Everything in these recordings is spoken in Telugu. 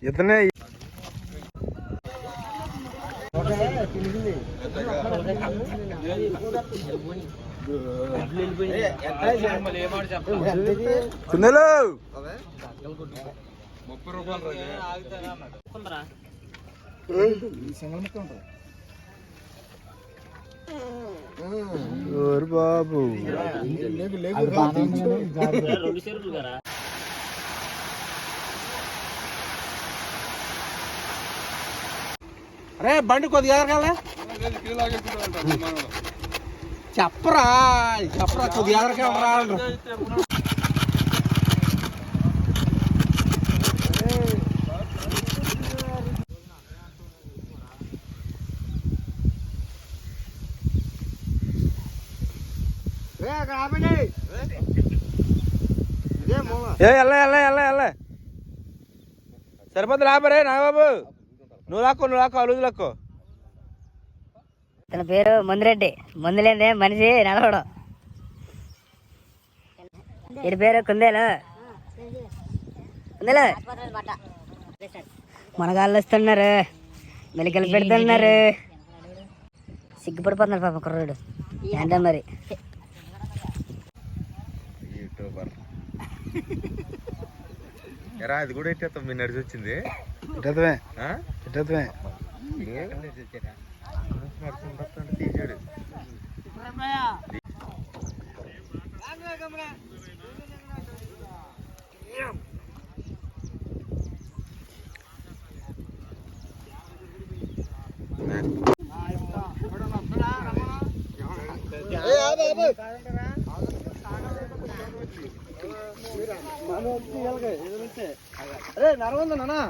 ఇతనే కుందలు 30 రూపాయలు బాబు అరే బండి కొద్దిగా చెప్పరా కొద్దిగా సరిపోద్దు రాబరే నాగబాబు నువ్వు లాక్కో అలుగు లాక్కో. తన పేరు మందిరెడ్డి. మందులేదే మనిషి నడవడం. వీడి పేరు కుందేలు. మనగాళ్ళు వస్తున్నారు, మెలికలు పెడుతున్నారు. సిగ్గుపడిపోతున్నారు పాప కుర్రాడు. ఏంటో మరి ఎరా అది కూడా ఎట్టేస్తాం. మీరు నడిచి వచ్చింది తీసాడు. అరే నరవంద నానా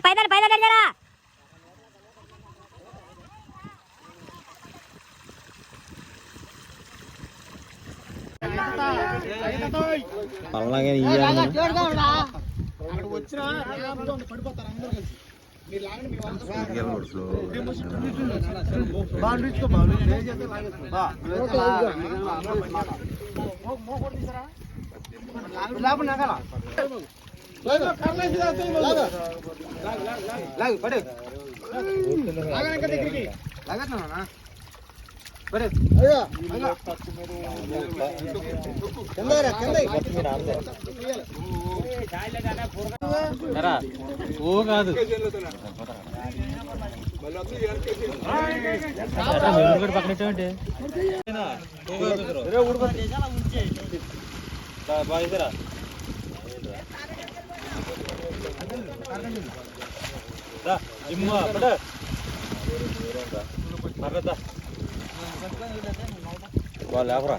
పైదలు జరా అలాగే ఓ కాదు పక్కన లేపరా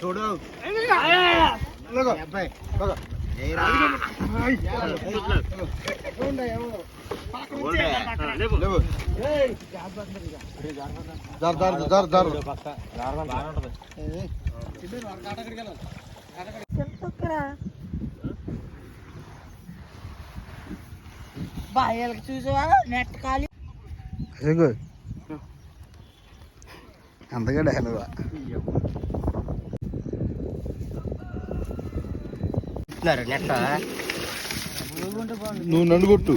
చూడు బాయలకు చూసావా నెట్ ఖాళీ అంతగా డైలాగా నెట్ నువ్వు నన్ను కొట్టు.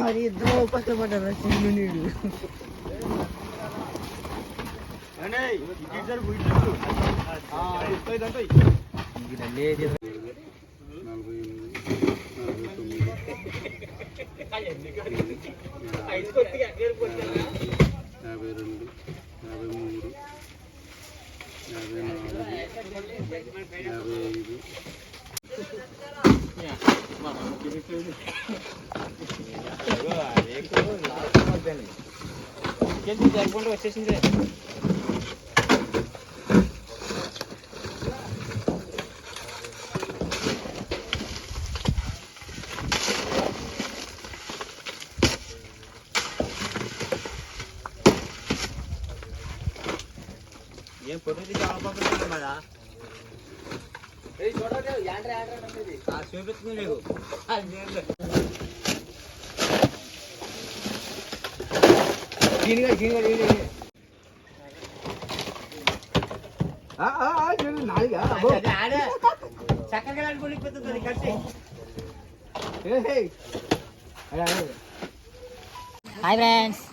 మరి ఇద్దరు కష్టపడ్డారు చిన్ను నీడు. వచ్చేసింది. ఏం ఫోటో తీసి చూపించుకుని లేవు హాయ్ ఫ్రెండ్స్